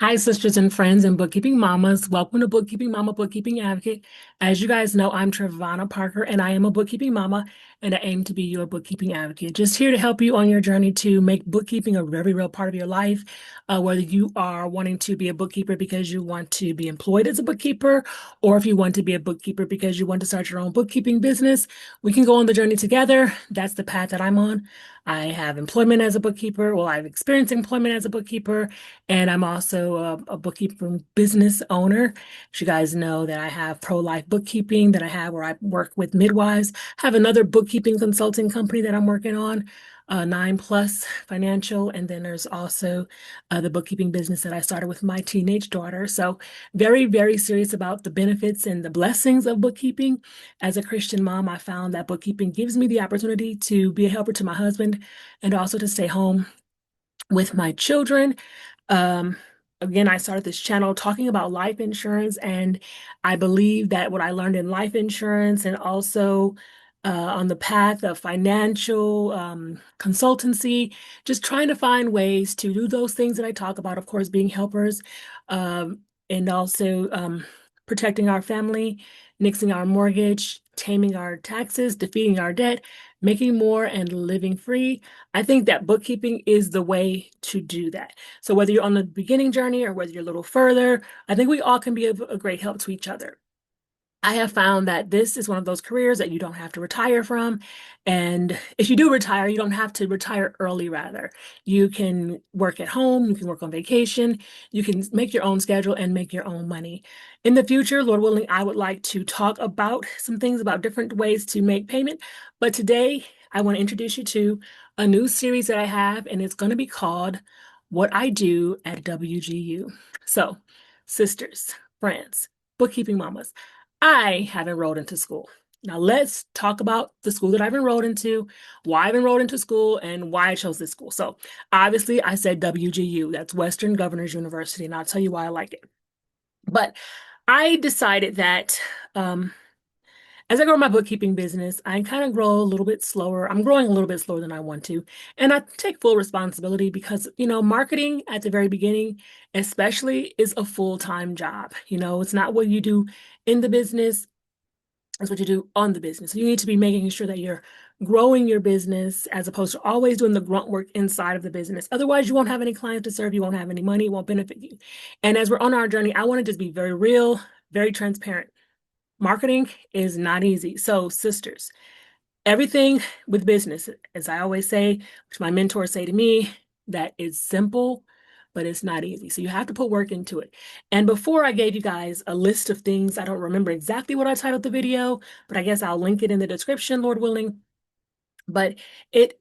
Hi, sisters and friends and bookkeeping mamas. Welcome to Bookkeeping Mama, Bookkeeping Advocate. As you guys know, I'm Trevonna Parker and I am a bookkeeping mama and I aim to be your bookkeeping advocate. Just here to help you on your journey to make bookkeeping a very real part of your life. Whether you are wanting to be a bookkeeper because you want to be employed as a bookkeeper, or if you want to be a bookkeeper because you want to start your own bookkeeping business, we can go on the journey together. That's the path that I'm on. I have employment as a bookkeeper. Well, I've experienced employment as a bookkeeper. And I'm also a bookkeeping business owner. As you guys know that I have pro-life bookkeeping that I have where I work with midwives. I have another bookkeeping consulting company that I'm working on, 9 Plus Financial. And then there's also the bookkeeping business that I started with my teenage daughter. So very, very serious about the benefits and the blessings of bookkeeping. As a Christian mom, I found that bookkeeping gives me the opportunity to be a helper to my husband and also to stay home with my children. Um, Again, I started this channel talking about life insurance, and I believe that what I learned in life insurance and also on the path of financial consultancy, just trying to find ways to do those things that I talk about, of course, being helpers, and also protecting our family, nixing our mortgage, taming our taxes, defeating our debt, making more, and living free. I think that bookkeeping is the way to do that. So whether you're on the beginning journey or whether you're a little further, I think we all can be a great help to each other. I have found that this is one of those careers that you don't have to retire from. And if you do retire, you don't have to retire early, rather. You can work at home, you can work on vacation, you can make your own schedule and make your own money. In the future, Lord willing, I would like to talk about some things about different ways to make payment. But today, I want to introduce you to a new series that I have, and it's going to be called What I Do at WGU. So, sisters, friends, bookkeeping mamas, I have enrolled into school. Now let's talk about the school that I've enrolled into, why I've enrolled into school, and why I chose this school. So obviously I said WGU, that's Western Governors University, and I'll tell you why I like it. But I decided that as I grow my bookkeeping business, I kind of grow a little bit slower. I'm growing a little bit slower than I want to. And I take full responsibility because, marketing at the very beginning, especially, is a full-time job. It's not what you do in the business, it's what you do on the business. So you need to be making sure that you're growing your business as opposed to always doing the grunt work inside of the business. Otherwise, you won't have any clients to serve, you won't have any money, it won't benefit you. And as we're on our journey, I want to just be very real, very transparent. Marketing is not easy. So, sisters, everything with business, as I always say, which my mentors say to me, that it's simple, but it's not easy. So you have to put work into it. And before I gave you guys a list of things, I don't remember exactly what I titled the video, but I guess I'll link it in the description, Lord willing. But it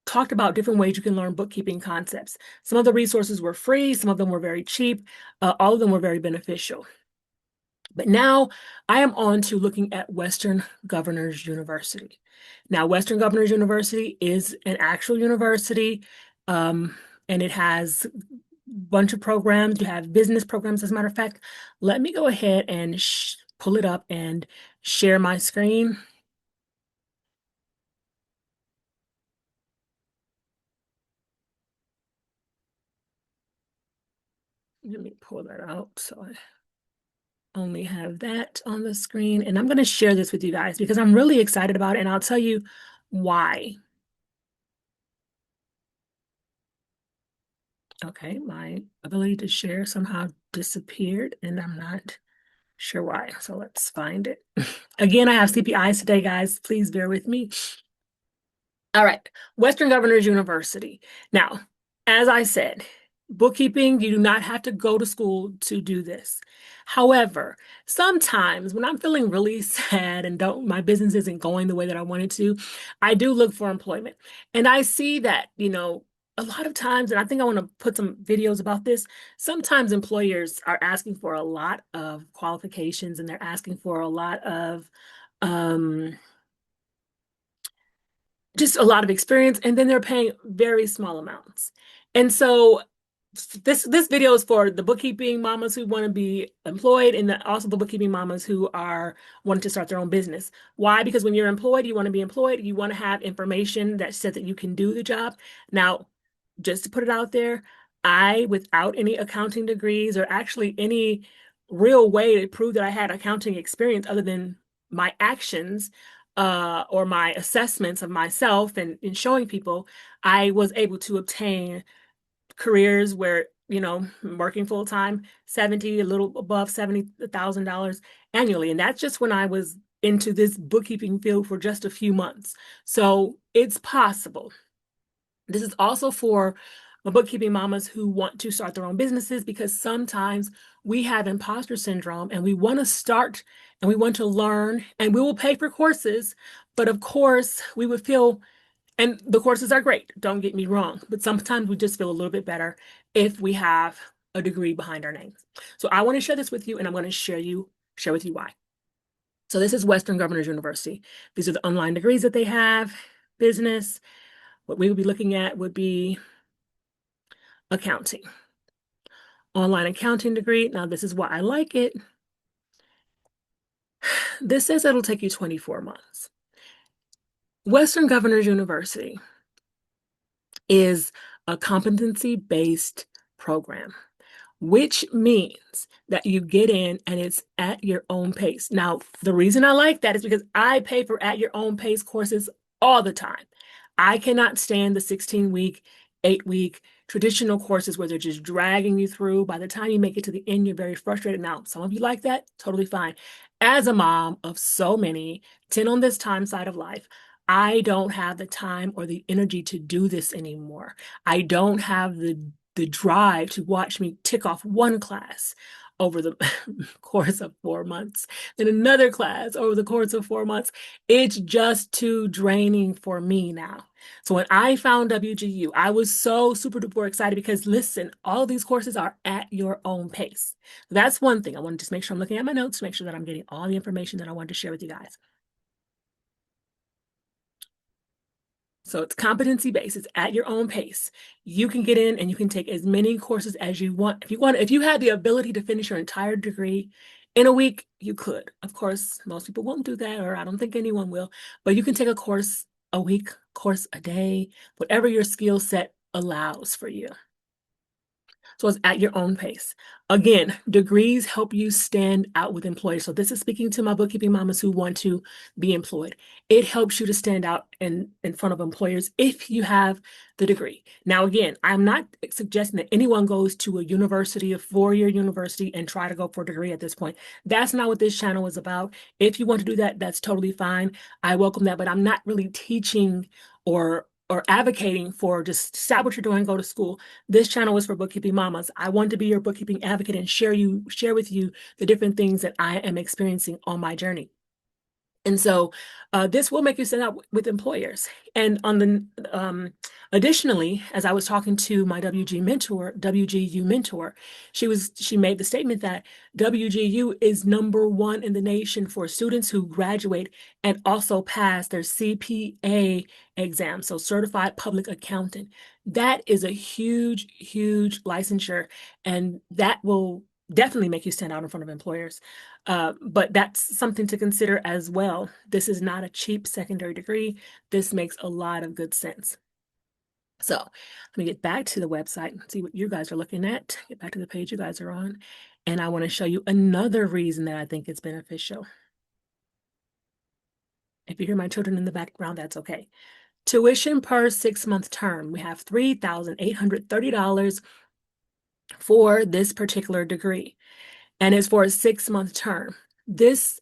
talked about different ways you can learn bookkeeping concepts. Some of the resources were free, some of them were very cheap, all of them were very beneficial. But now I am on to looking at Western Governors University. Now, Western Governors University is an actual university, and it has a bunch of programs. You have business programs, as a matter of fact. Let me go ahead and pull it up and share my screen. Let me pull that out so I only have that on the screen. And I'm going to share this with you guys because I'm really excited about it, and I'll tell you why. Okay, my ability to share somehow disappeared, and I'm not sure why. So let's find it. Again, I have CPIs today, guys. Please bear with me. All right, Western Governors University. Now, as I said, bookkeeping, you do not have to go to school to do this. However, sometimes when I'm feeling really sad and my business isn't going the way that I wanted to, I do look for employment. And I see that, a lot of times, and I think I want to put some videos about this, sometimes employers are asking for a lot of qualifications and they're asking for a lot of um just a lot of experience, and then they're paying very small amounts. And so this video is for the bookkeeping mamas who want to be employed, and also the bookkeeping mamas who are wanting to start their own business. Why? Because when you're employed, you want to be employed, you want to have information that says that you can do the job. Now, just to put it out there, without any accounting degrees or actually any real way to prove that I had accounting experience other than my actions, or my assessments of myself and in showing people, I was able to obtain careers where, working full time, 70, a little above $70,000 annually. And that's just when I was into this bookkeeping field for just a few months. So it's possible. This is also for bookkeeping mamas who want to start their own businesses, because sometimes we have imposter syndrome and we want to start and we want to learn and we will pay for courses. But of course, we would feel, and the courses are great, don't get me wrong, but sometimes we just feel a little bit better if we have a degree behind our names. So I want to share this with you, and I'm going to share with you why. So this is Western Governors University. These are the online degrees that they have. Business. What we would be looking at would be accounting. Online accounting degree. Now, this is why I like it. This says it'll take you 24 months. Western Governors University is a competency-based program, which means that you get in and it's at your own pace. Now, the reason I like that is because I pay for at your own pace courses all the time. I cannot stand the 16-week, 8-week traditional courses where they're just dragging you through. By the time you make it to the end, you're very frustrated. Now, some of you like that, totally fine. As a mom of so many, 10 on this time side of life, I don't have the time or the energy to do this anymore. I don't have the drive to watch me tick off one class over the course of 4 months, then another class over the course of 4 months. It's just too draining for me now. So when I found WGU, I was so super duper excited because listen, all of these courses are at your own pace. That's one thing. I want to just make sure I'm looking at my notes to make sure that I'm getting all the information that I wanted to share with you guys. So it's competency based. It's at your own pace. You can get in and you can take as many courses as you want. If you had the ability to finish your entire degree in a week, you could. Of course, most people won't do that, or I don't think anyone will, but you can take a course a week, course a day, whatever your skill set allows for you. So it's at your own pace. Again, degrees help you stand out with employers. So this is speaking to my bookkeeping mamas who want to be employed. It helps you to stand out in front of employers if you have the degree. Now, again, I'm not suggesting that anyone goes to a university, a four-year university, and try to go for a degree at this point. That's not what this channel is about. If you want to do that, that's totally fine. I welcome that, but I'm not really teaching or advocating for just stop what you're doing, go to school. This channel is for bookkeeping mamas. I want to be your bookkeeping advocate and share with you the different things that I am experiencing on my journey. And so this will make you stand out with employers. And on the additionally, as I was talking to my WGU mentor, she made the statement that WGU is #1 in the nation for students who graduate and also pass their CPA exam, so Certified Public Accountant. That is a huge, huge licensure, and that will definitely make you stand out in front of employers. But that's something to consider as well. This is not a cheap secondary degree. This makes a lot of good sense. So let me get back to the website and see what you guys are looking at. Get back to the page you guys are on. And I want to show you another reason that I think it's beneficial. If you hear my children in the background, that's okay. Tuition per 6-month term. We have $3,830 for this particular degree, and it's for a 6-month term. This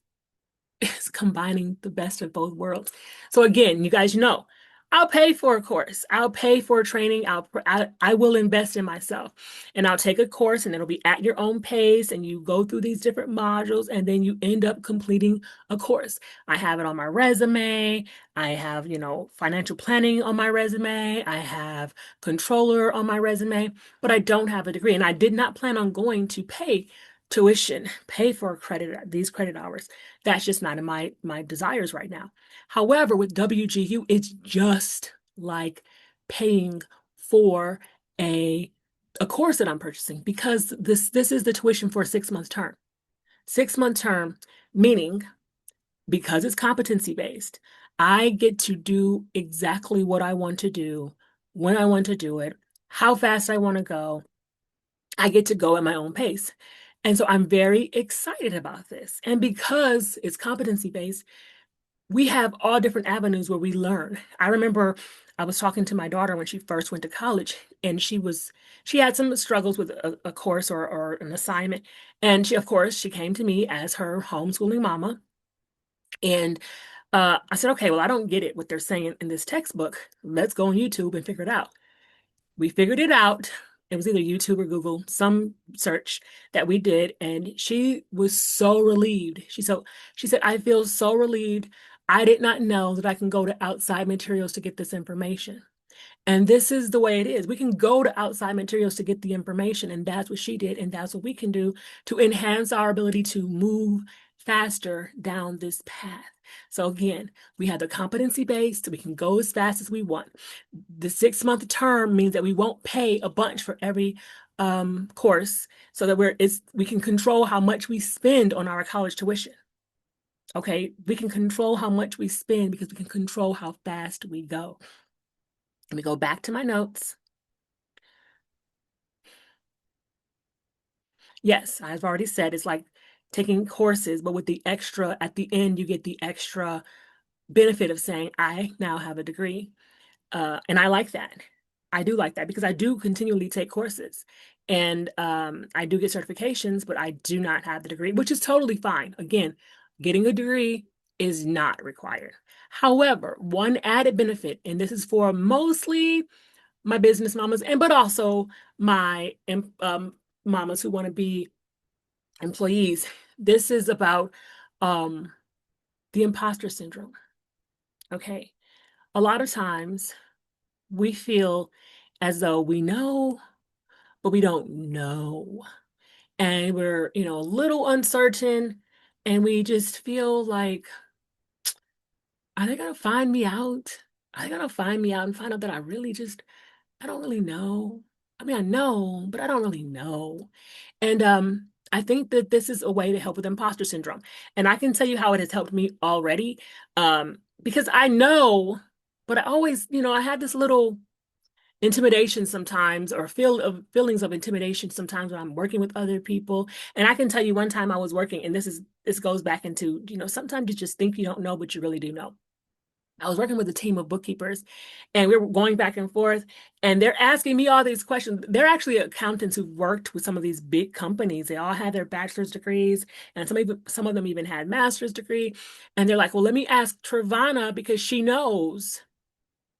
is combining the best of both worlds. So again, you guys know, I'll pay for a course. I'll pay for training. I will invest in myself, and I'll take a course, and it'll be at your own pace, and you go through these different modules, and then you end up completing a course. I have it on my resume. I have, financial planning on my resume. I have controller on my resume, but I don't have a degree, and I did not plan on going to pay tuition, pay for these credit hours. That's just not in my desires right now. However, with WGU, it's just like paying for a course that I'm purchasing, because this is the tuition for a 6-month term. 6-month term, meaning because it's competency based, I get to do exactly what I want to do, when I want to do it, how fast I want to go, I get to go at my own pace. And so I'm very excited about this. And because it's competency based, we have all different avenues where we learn. I remember I was talking to my daughter when she first went to college, and she had some struggles with a course or an assignment. And of course, she came to me as her homeschooling mama. And I said, okay, well, I don't get it what they're saying in this textbook. Let's go on YouTube and figure it out. We figured it out. It was either YouTube or Google, some search that we did, and she was so relieved. She said, I feel so relieved. I did not know that I can go to outside materials to get this information. And this is the way it is. We can go to outside materials to get the information, and that's what she did, and that's what we can do to enhance our ability to move faster down this path. So again, we have the competency based, we can go as fast as we want. The 6-month term means that we won't pay a bunch for every course, so that we can control how much we spend on our college tuition. Okay, we can control how much we spend because we can control how fast we go. Let me go back to my notes. Yes, I've already said it's like taking courses, but with the extra at the end, you get the extra benefit of saying, I now have a degree. And I like that. I do like that because I do continually take courses and I do get certifications, but I do not have the degree, which is totally fine. Again, getting a degree is not required. However, one added benefit, and this is for mostly my business mamas, and but also my mamas who want to be employees. This is about um, the imposter syndrome. Okay, a lot of times we feel as though we know, but we don't know, and we're a little uncertain, and we just feel like, are they gonna find me out? Are they gonna find me out and find out that I don't really know. I mean, I know, but I don't really know. And I think that this is a way to help with imposter syndrome. And I can tell you how it has helped me already. Because I know, but I always, I have this little intimidation sometimes, or feelings of intimidation sometimes when I'm working with other people. And I can tell you one time I was working, and this goes back into, sometimes you just think you don't know, but you really do know. I was working with a team of bookkeepers, and we were going back and forth, and they're asking me all these questions. They're actually accountants who worked with some of these big companies. They all had their bachelor's degrees, and some of them even had master's degree. And they're like, well, let me ask Trevonna because she knows.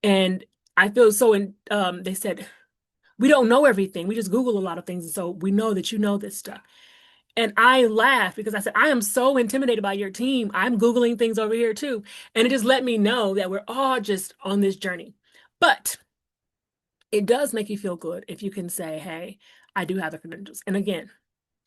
And I feel so they said, we don't know everything. We just Google a lot of things. And so we know that you know this stuff. And I laughed because I said, I am so intimidated by your team. I'm Googling things over here too. And it just let me know that we're all just on this journey. But it does make you feel good if you can say, hey, I do have the credentials. And again,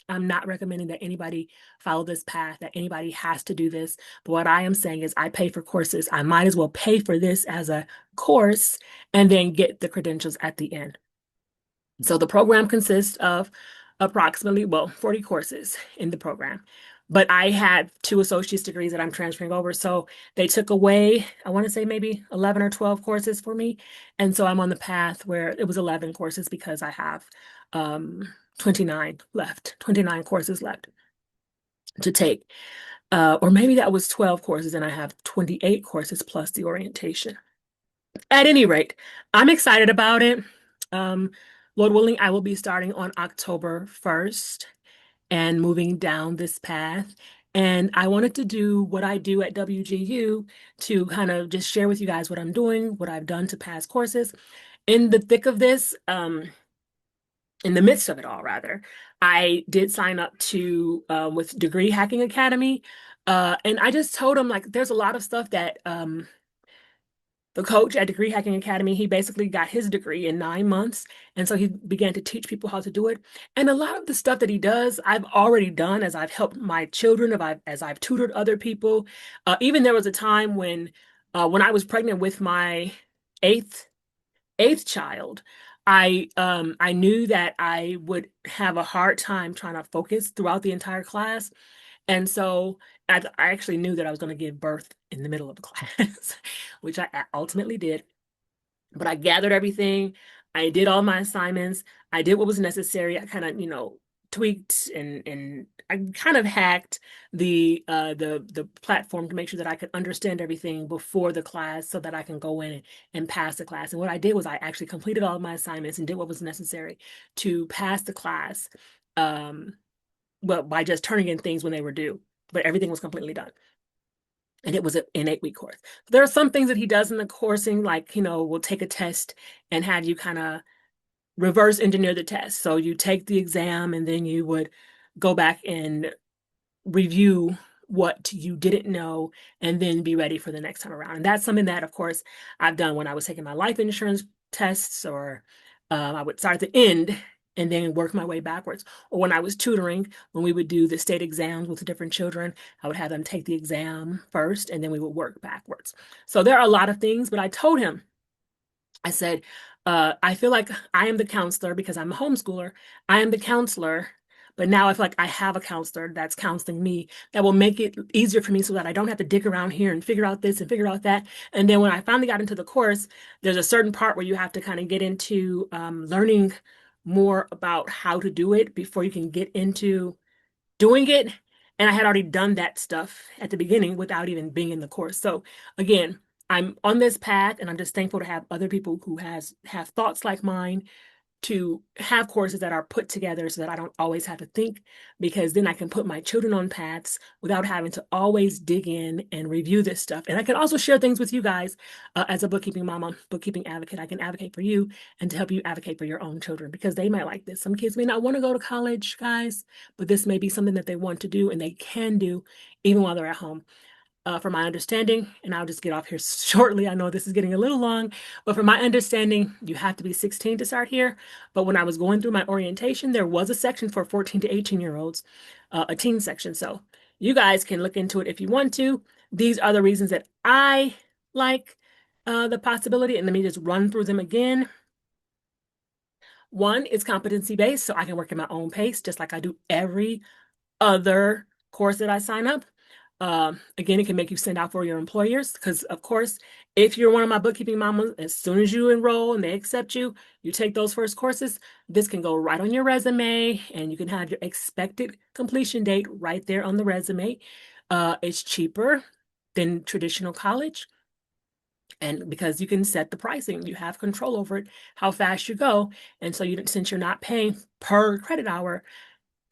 I'm not recommending that anybody follow this path, that anybody has to do this. But what I am saying is I pay for courses. I might as well pay for this as a course and then get the credentials at the end. So the program consists of approximately, well, 40 courses in the program. But I had 2 associate's degrees that I'm transferring over. So they took away, I want to say maybe 11 or 12 courses for me. And so I'm on the path where it was 11 courses because I have 29 courses left to take. Or maybe that was 12 courses and I have 28 courses plus the orientation. At any rate, I'm excited about it. Um, Lord willing, I will be starting on October 1st and moving down this path. And I wanted to do what I do at WGU to kind of just share with you guys what I'm doing, what I've done to pass courses. In the thick of this, in the midst of it all, rather, I did sign up to with Degree Hacking Academy. And I just told them, like, there's a lot of stuff that the coach at Degree Hacking Academy, he basically got his degree in 9 months. And so he began to teach people how to do it. And a lot of the stuff that he does, I've already done as I've helped my children, as I've tutored other people. Even there was a time when I was pregnant with my eighth child, I knew that I would have a hard time trying to focus throughout the entire class. And so I actually knew that I was going to give birth in the middle of the class, which I ultimately did. But I gathered everything. I did all my assignments. I did what was necessary. I kind of, tweaked and I kind of hacked the platform to make sure that I could understand everything before the class so that I can go in and pass the class. And what I did was I actually completed all of my assignments and did what was necessary to pass the class. Um, well, by just turning in things when they were due, but everything was completely done. And it was an 8-week course. There are some things that he does in the coursing, like, we'll take a test and have you kind of reverse engineer the test. So you take the exam and then you would go back and review what you didn't know and then be ready for the next time around. And that's something that, of course, I've done when I was taking my life insurance tests, or I would start at the end and then work my way backwards. Or when I was tutoring, when we would do the state exams with the different children, I would have them take the exam first and then we would work backwards. So there are a lot of things, but I told him, I said, I feel like I am the counselor because I'm a homeschooler. I am the counselor, but now I feel like I have a counselor that's counseling me that will make it easier for me so that I don't have to dig around here and figure out this and figure out that. And then when I finally got into the course, there's a certain part where you have to kind of get into learning more about how to do it before you can get into doing it. And I had already done that stuff at the beginning without even being in the course. So again, I'm on this path and I'm just thankful to have other people who have thoughts like mine, to have courses that are put together so that I don't always have to think, because then I can put my children on paths without having to always dig in and review this stuff. And I can also share things with you guys as a bookkeeping mama, bookkeeping advocate. I can advocate for you and to help you advocate for your own children because they might like this. Some kids may not want to go to college, guys, but this may be something that they want to do and they can do even while they're at home. From my understanding, and I'll just get off here shortly. I know this is getting a little long, but from my understanding, you have to be 16 to start here. But when I was going through my orientation, there was a section for 14 to 18-year-olds, a teen section. So you guys can look into it if you want to. These are the reasons that I like the possibility, and let me just run through them again. One is competency based, so I can work at my own pace, just like I do every other course that I sign up. Again, it can make you send out for your employers because, of course, if you're one of my bookkeeping mamas, as soon as you enroll and they accept you, you take those first courses, this can go right on your resume and you can have your expected completion date right there on the resume. It's cheaper than traditional college. And because you can set the pricing, you have control over it, how fast you go. And so since you're not paying per credit hour,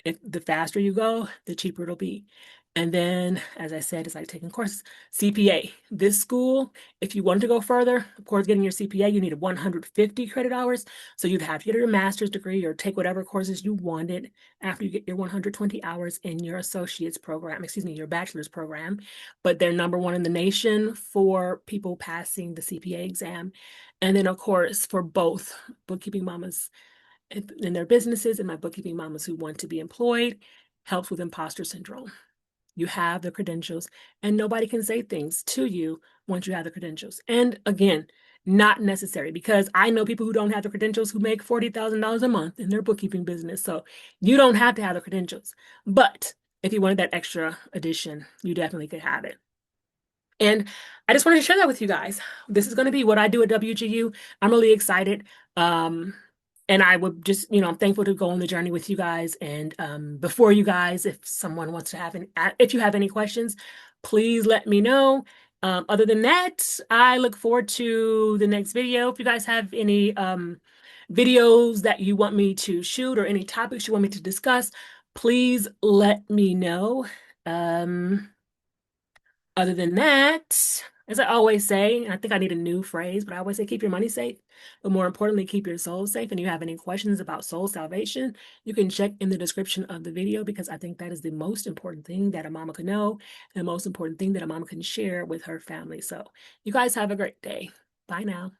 the faster you go, the cheaper it'll be. And then, as I said, it's like taking courses. CPA. This school, if you want to go further, of course, getting your CPA, you need 150 credit hours. So you'd have to get your master's degree or take whatever courses you wanted after you get your 120 hours in your associate's program, excuse me, your bachelor's program. But they're number one in the nation for people passing the CPA exam. And then, of course, for both bookkeeping mamas in their businesses and my bookkeeping mamas who want to be employed, helps with imposter syndrome. You have the credentials and nobody can say things to you once you have the credentials. And again, not necessary, because I know people who don't have the credentials who make $40,000 a month in their bookkeeping business. So you don't have to have the credentials. But if you wanted that extra addition, you definitely could have it. And I just wanted to share that with you guys. This is going to be what I do at WGU. I'm really excited. And I would just, I'm thankful to go on the journey with you guys. And before you guys, if someone wants to if you have any questions, please let me know. Other than that, I look forward to the next video. If you guys have any videos that you want me to shoot or any topics you want me to discuss, please let me know. Other than that, as I always say, and I think I need a new phrase, but I always say keep your money safe, but more importantly, keep your soul safe. And you have any questions about soul salvation, you can check in the description of the video, because I think that is the most important thing that a mama can know, and the most important thing that a mama can share with her family. So you guys have a great day. Bye now.